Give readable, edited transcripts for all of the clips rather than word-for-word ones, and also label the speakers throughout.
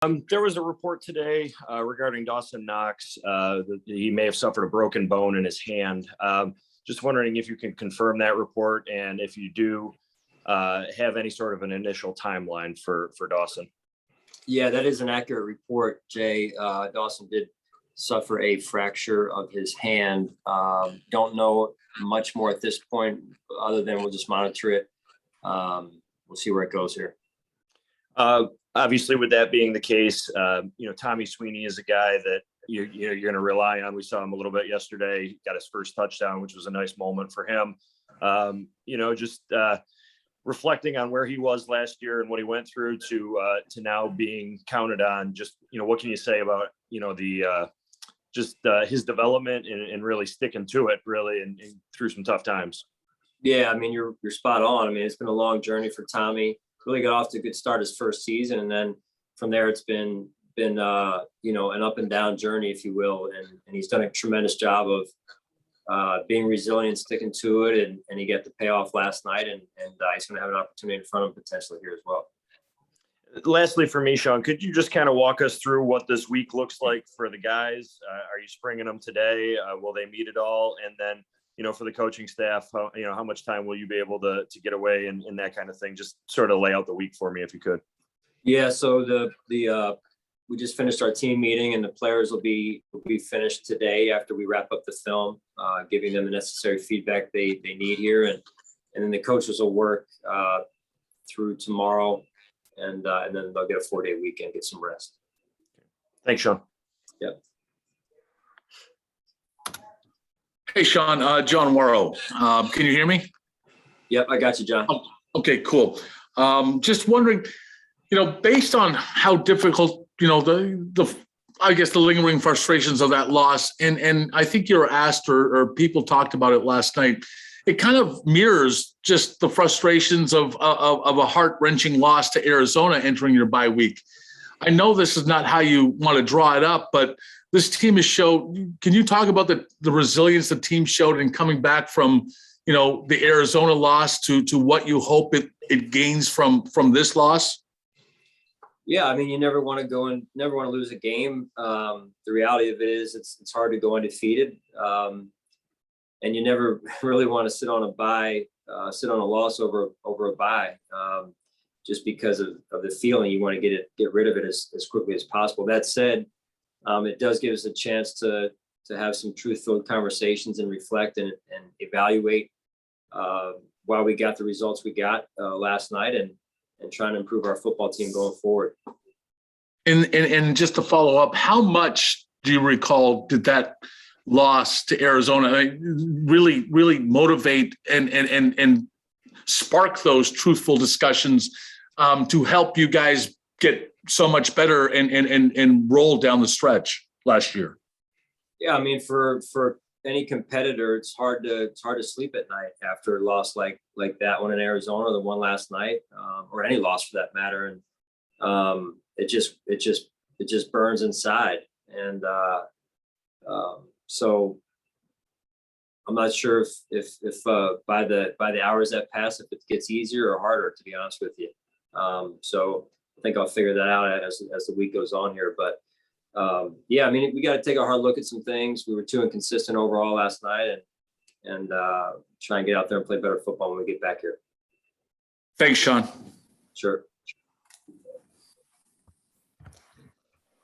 Speaker 1: There was a report today regarding Dawson Knox that he may have suffered a broken bone in his hand. Just wondering if you can confirm that report, and if you do have any sort of an initial timeline for Dawson.
Speaker 2: Yeah, that is an accurate report, Jay. Dawson did suffer a fracture of his hand. Don't know much more at this point, other than we'll just monitor it. We'll see where it goes here.
Speaker 1: Obviously, with that being the case, Tommy Sweeney is a guy that you're going to rely on. We saw him a little bit yesterday. He got his first touchdown, which was a nice moment for him. Just reflecting on where he was last year and what he went through to now being counted on. Just what can you say about his development and really sticking to it, really, and through some tough times?
Speaker 2: Yeah, I mean, you're spot on. I mean, it's been a long journey for Tommy. Really got off to a good start his first season, and then from there it's been an up and down journey, if you will. And he's done a tremendous job of being resilient, sticking to it, and he got the payoff last night, and he's going to have an opportunity in front of him potentially here as well.
Speaker 1: Lastly, for me, Sean, could you just kind of walk us through what this week looks like for the guys? Are you springing them today? Will they meet at all? And then, for the coaching staff, how much time will you be able to get away and that kind of thing? Just sort of lay out the week for me, if you could.
Speaker 2: Yeah. So we just finished our team meeting, and the players will be finished today after we wrap up the film, giving them the necessary feedback they need here. And then the coaches will work through tomorrow, and then they'll get a 4-day weekend, get some rest.
Speaker 1: Thanks, Sean.
Speaker 2: Yep.
Speaker 3: Hey, Sean, John Worrow. Can you hear me?
Speaker 2: Yep, I got you, John.
Speaker 3: Oh, okay, cool. Just wondering, based on how difficult, I guess the lingering frustrations of that loss, and I think you were asked or people talked about it last night. It kind of mirrors just the frustrations of a heart-wrenching loss to Arizona entering your bye week. I know this is not how you want to draw it up, but this team has showed. Can you talk about the resilience the team showed in coming back from, the Arizona loss to what you hope it gains from this loss?
Speaker 2: Yeah, I mean, you never want to lose a game. The reality of it is it's hard to go undefeated. And you never really want to sit on a loss over a bye, just because of the feeling. You want to get rid of it as quickly as possible. That said, it does give us a chance to have some truth-filled conversations and reflect and evaluate why we got the results we got last night, and trying to improve our football team going forward.
Speaker 3: And just to follow up, how much do you recall did that loss to Arizona really motivate and spark those truthful discussions to help you guys get so much better and roll down the stretch last year?
Speaker 2: Yeah, I mean, for any competitor, it's hard to sleep at night after a loss like that one in Arizona, the one last night, or any loss for that matter. And it just burns inside. And so I'm not sure if by the hours that pass, if it gets easier or harder, to be honest with you. So I think I'll figure that out as the week goes on here. But yeah, I mean, we got to take a hard look at some things. We were too inconsistent overall last night, and try and get out there and play better football when we get back here.
Speaker 3: Thanks, Sean.
Speaker 2: Sure.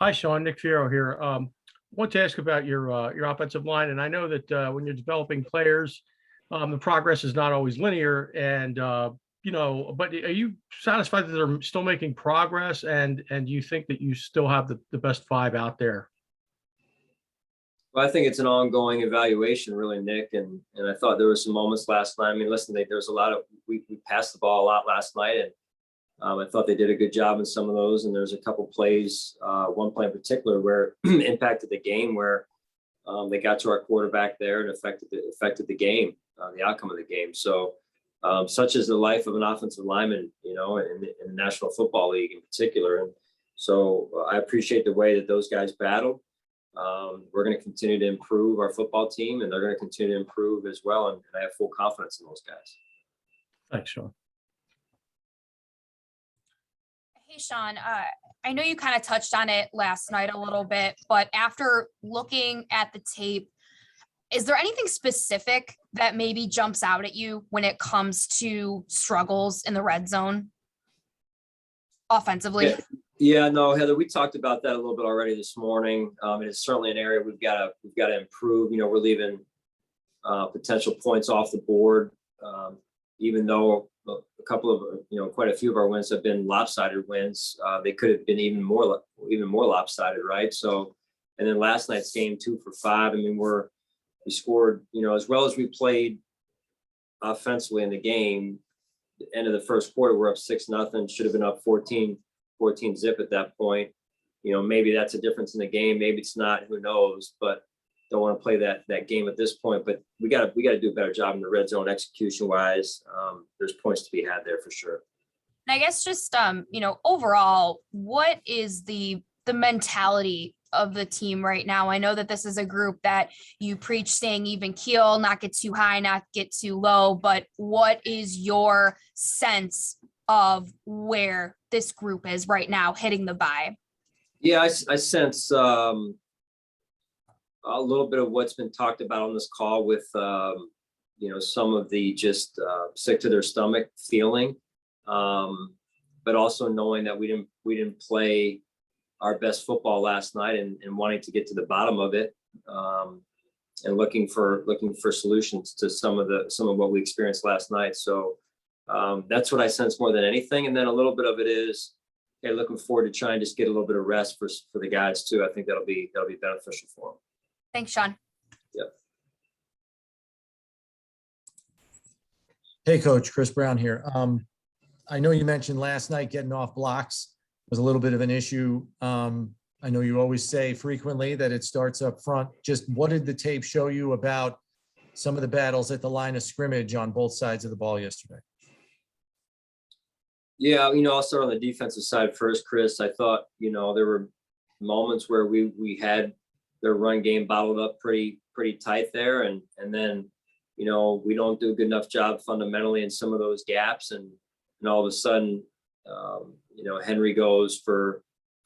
Speaker 4: Hi, Sean. Nick Fierro here. I want to ask about your offensive line, and I know that when you're developing players, the progress is not always linear, and but are you satisfied that they're still making progress, and do you think that you still have the best 5 out there?
Speaker 2: Well, I think it's an ongoing evaluation, really, Nick, and I thought there were some moments last night. I mean, listen, there was a lot of we passed the ball a lot last night, and I thought they did a good job in some of those. And there's a couple plays, one play in particular, where impacted the game, where they got to our quarterback there and affected the game, the outcome of the game. So such is the life of an offensive lineman, in the National Football League in particular. And so I appreciate the way that those guys battled. We're going to continue to improve our football team, and they're going to continue to improve as well. And I have full confidence in those guys.
Speaker 4: Thanks, Sean.
Speaker 5: Hey, Hey, Sean, I know you kind of touched on it last night a little bit, but after looking at the tape, is there anything specific that maybe jumps out at you when it comes to struggles in the red zone offensively?
Speaker 2: Yeah, no, Heather, we talked about that a little bit already this morning. And it's certainly an area we've got to improve. You know, we're leaving potential points off the board, even though a couple of, quite a few of our wins have been lopsided wins. They could have been even more lopsided, right? So, and then last night's game 2 for 5. I mean, we scored, as well as we played offensively in the game. The end of the first quarter, we're up 6-0. Should have been up 14 zip at that point. Maybe that's a difference in the game. Maybe it's not. Who knows? But don't want to play that game at this point. But we got to do a better job in the red zone execution wise. There's points to be had there for sure.
Speaker 5: And I guess just overall, what is the mentality of the team right now? I know that this is a group that you preach staying even keel, not get too high, not get too low, but what is your sense of where this group is right now hitting the bye?
Speaker 2: Yeah, I sense a little bit of what's been talked about on this call with some of the just sick to their stomach feeling, but also knowing that we didn't play our best football last night and wanting to get to the bottom of it, and looking for solutions to some of what we experienced last night. So that's what I sense more than anything. And then a little bit of it is, hey, looking forward to trying to just get a little bit of rest for the guys too. I think that'll be beneficial for them.
Speaker 5: Thanks, Sean.
Speaker 2: Yep.
Speaker 6: Hey, Coach, Chris Brown here. I know you mentioned last night getting off blocks was a little bit of an issue. I know you always say frequently that it starts up front. Just what did the tape show you about some of the battles at the line of scrimmage on both sides of the ball yesterday?
Speaker 2: Yeah, I'll start on the defensive side first, Chris. I thought, there were moments where we had their run game bottled up pretty tight there. And then, we don't do a good enough job fundamentally in some of those gaps. And all of a sudden, Henry goes for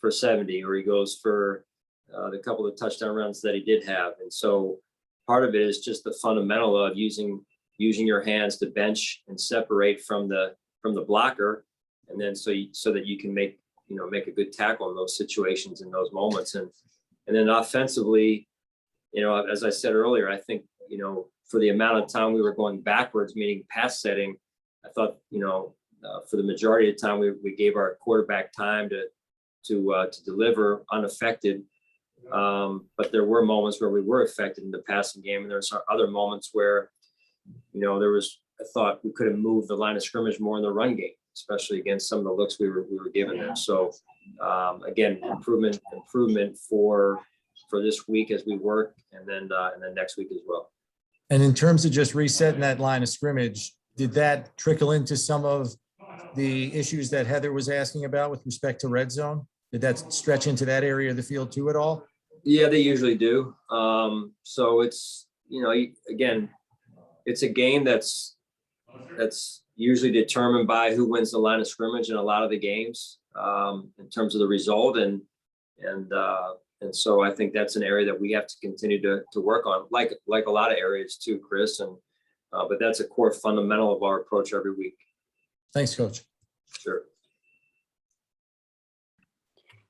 Speaker 2: 70, or he goes for the couple of touchdown runs that he did have. And so part of it is just the fundamental of using your hands to bench and separate from the blocker. And then so that you can make a good tackle in those situations, in those moments. And then offensively, as I said earlier, I think, for the amount of time we were going backwards, meaning pass setting, I thought, for the majority of the time we gave our quarterback time to deliver unaffected. But there were moments where we were affected in the passing game. And there's other moments where, I thought we could have moved the line of scrimmage more in the run game, especially against some of the looks we were given them. So again, improvement for this week as we work, and then next week as well.
Speaker 6: And in terms of just resetting that line of scrimmage, did that trickle into some of the issues that Heather was asking about with respect to red zone? Did that stretch into that area of the field too at all?
Speaker 2: Yeah, they usually do. So it's, again, it's a game that's usually determined by who wins the line of scrimmage in a lot of the games, in terms of the result. And so I think that's an area that we have to continue to work on, like a lot of areas too, Chris. And but that's a core fundamental of our approach every week.
Speaker 6: Thanks, Coach.
Speaker 2: Sure.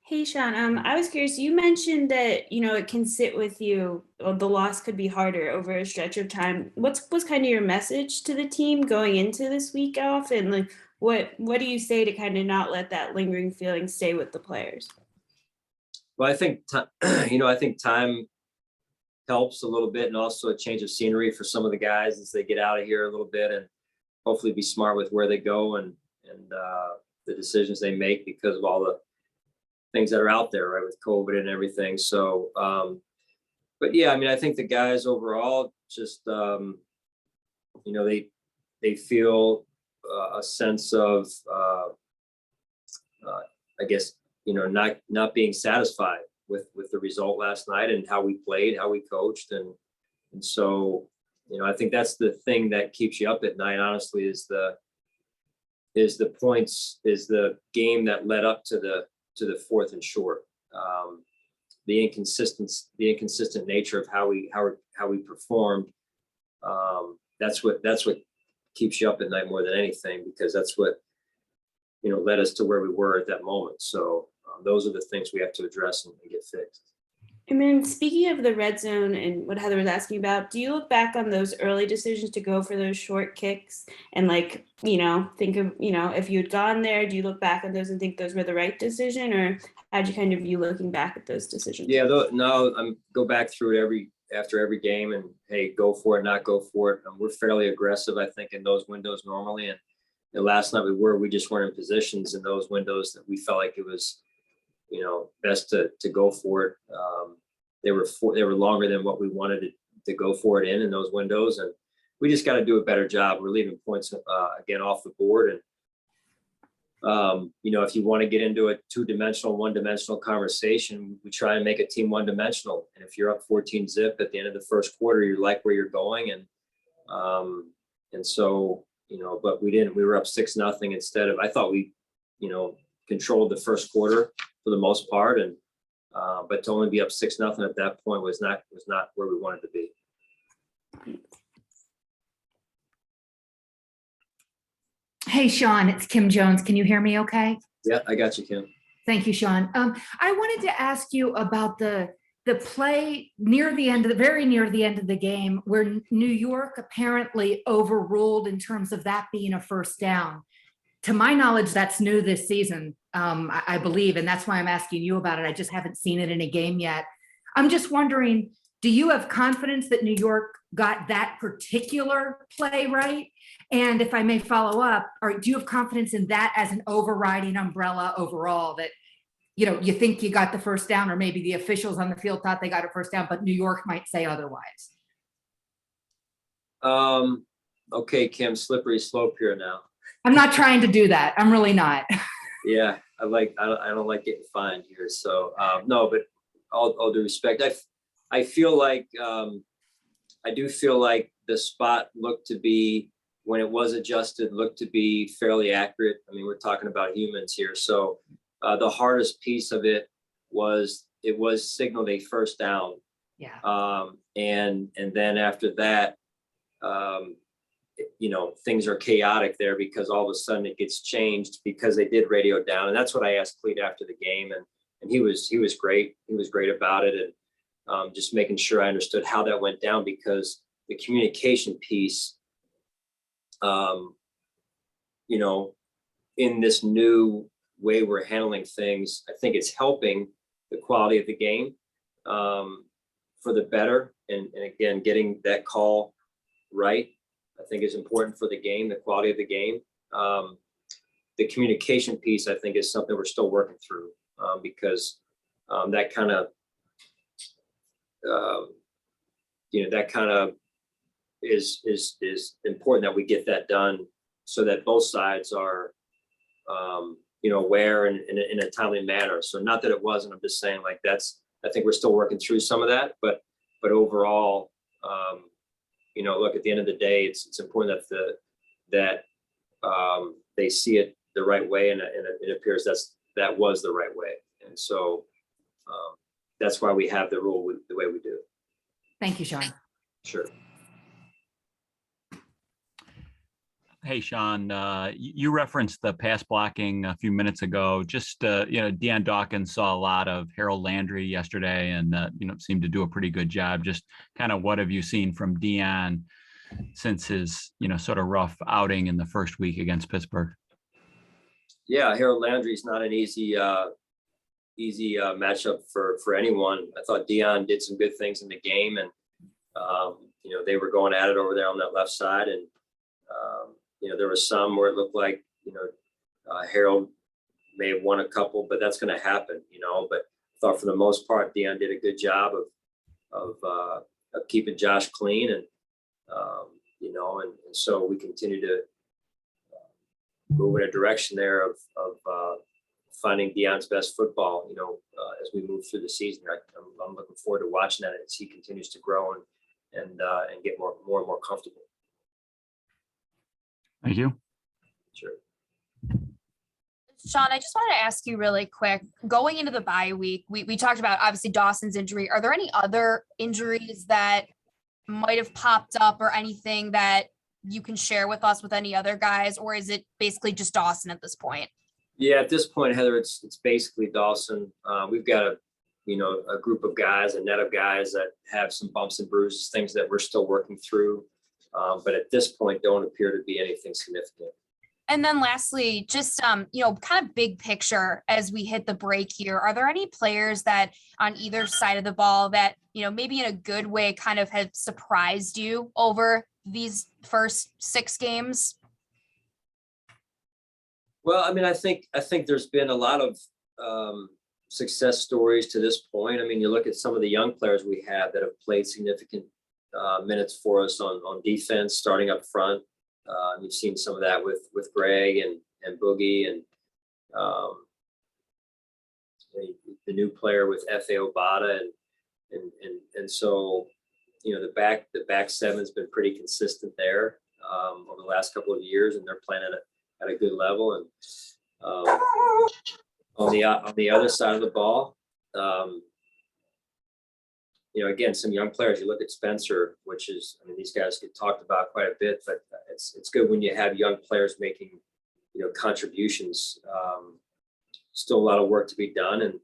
Speaker 7: Hey, Sean, I was curious, you mentioned that, it can sit with you, or the loss could be harder over a stretch of time. What's kind of your message to the team going into this week off? And what do you say to kind of not let that lingering feeling stay with the players?
Speaker 2: Well, I think, I think time helps a little bit, and also a change of scenery for some of the guys as they get out of here a little bit, and hopefully be smart with where they go and the decisions they make because of all the things that are out there, right, with COVID and everything. So, but yeah, I think the guys overall just, they feel a sense of, I guess, not being satisfied with the result last night and how we played, how we coached. And so, I think that's the thing that keeps you up at night, honestly, is the is the points, is the game that led up to the 4th and short. The inconsistent nature of how we performed. That's what keeps you up at night more than anything, because that's what, led us to where we were at that moment. So those are the things we have to address and get fixed.
Speaker 7: And then speaking of the red zone and what Heather was asking about, do you look back on those early decisions to go for those short kicks and think of, if you had gone there, do you look back on those and think those were the right decision, or how'd you kind of view looking back at those decisions?
Speaker 2: Yeah, no, I'm go back through it after every game and, hey, go for it, not go for it. We're fairly aggressive, I think, in those windows normally. And last night we just weren't in positions in those windows that we felt like it was, best to go for it. They were longer than what we wanted to go for it in those windows, and we just got to do a better job. We're leaving points again off the board, and if you want to get into a one-dimensional conversation, we try and make a team one-dimensional. And if you're up 14-0 at the end of the first quarter, you like where you're going, and so but we didn't. We were up 6-0 instead of. I thought we, controlled the first quarter for the most part, and but to only be up 6-0 at that point was not where we wanted to be.
Speaker 8: Hey, Sean, it's Kim Jones. Can you hear me okay?
Speaker 2: Yeah, I got you, Kim.
Speaker 8: Thank you, Sean. I wanted to ask you about the play very near the end of the game where New York apparently overruled in terms of that being a first down. To my knowledge, that's new this season, I believe, and that's why I'm asking you about it. I just haven't seen it in a game yet. I'm just wondering, do you have confidence that New York got that particular play right? And if I may follow up, or do you have confidence in that as an overriding umbrella overall, that you think you got the first down, or maybe the officials on the field thought they got a first down, but New York might say otherwise?
Speaker 2: Okay, Kim, slippery slope here now.
Speaker 8: I'm not trying to do that. I'm really not.
Speaker 2: Yeah, I don't like getting fined here. So no, but all due respect, I feel like I do feel like the spot looked to be, when it was adjusted, looked to be fairly accurate. I mean, we're talking about humans here. So the hardest piece of it was signaled a first down.
Speaker 8: Yeah.
Speaker 2: And then after that, things are chaotic there, because all of a sudden it gets changed because they did radio down. And that's what I asked Cleat after the game. And he was great. He was great about it. And just making sure I understood how that went down, because the communication piece, in this new way we're handling things, I think it's helping the quality of the game for the better. And again, getting that call right, I think, is important for the game, the quality of the game. The communication piece, I think, is something we're still working through, because that kind of is important that we get that done, so that both sides are aware and in a timely manner. So not that it wasn't, I'm just saying, like, I think we're still working through some of that, but overall, look, at the end of the day, it's important that they see it the right way, and it appears that was the right way. And so that's why we have the rule the way we do.
Speaker 8: Thank you, Sean.
Speaker 2: Sure.
Speaker 9: Hey, Sean, you referenced the pass blocking a few minutes ago. Just, Deion Dawkins saw a lot of Harold Landry yesterday, and, seemed to do a pretty good job. Just kind of what have you seen from Deion since his, sort of rough outing in the first week against Pittsburgh? Yeah,
Speaker 2: Harold Landry is not an easy matchup for anyone. I thought Deion did some good things in the game, and, they were going at it over there on that left side. And, there was some where it looked like, Harold may have won a couple, but that's going to happen, but I thought for the most part, Deion did a good job of keeping Josh clean. And, and so we continue to move in a direction there of finding Deion's best football, as we move through the season. I'm looking forward to watching that as he continues to grow and get more and more comfortable.
Speaker 9: Thank you.
Speaker 2: Sure.
Speaker 5: Sean, I just wanted to ask you really quick, going into the bye week, we talked about obviously Dawson's injury. Are there any other injuries that might have popped up or anything that you can share with us with any other guys, or is it basically just Dawson at this point?
Speaker 2: Yeah, at this point, Heather, it's basically Dawson. We've got a group of guys, a net of guys that have some bumps and bruises, things that we're still working through. But at this point, don't appear to be anything significant.
Speaker 5: And then lastly, just, kind of big picture as we hit the break here, are there any players that on either side of the ball that, maybe in a good way kind of have surprised you over these first 6 games?
Speaker 2: Well, I mean, I think there's been a lot of success stories to this point. I mean, you look at some of the young players we have that have played significant minutes for us on defense, starting up front. You've seen some of that with Greg and Boogie and the new player with F.A. Obata and so the back seven's been pretty consistent there over the last couple of years, and they're playing at a good level. And on the other side of the ball, again, some young players. You look at Spencer, which is, I mean, these guys get talked about quite a bit, but it's good when you have young players making, contributions. Still a lot of work to be done, and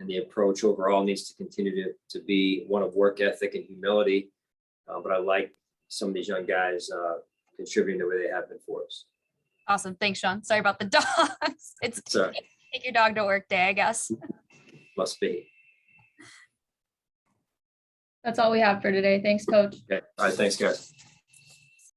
Speaker 2: the approach overall needs to continue to be one of work ethic and humility. But I like some of these young guys contributing the way they have been for us.
Speaker 5: Awesome. Thanks, Sean. Sorry about the dogs. It's
Speaker 2: Sorry.
Speaker 5: take your dog to work day, I guess.
Speaker 2: Must be.
Speaker 10: That's all we have for today. Thanks, Coach.
Speaker 2: Okay. All right. Thanks, guys.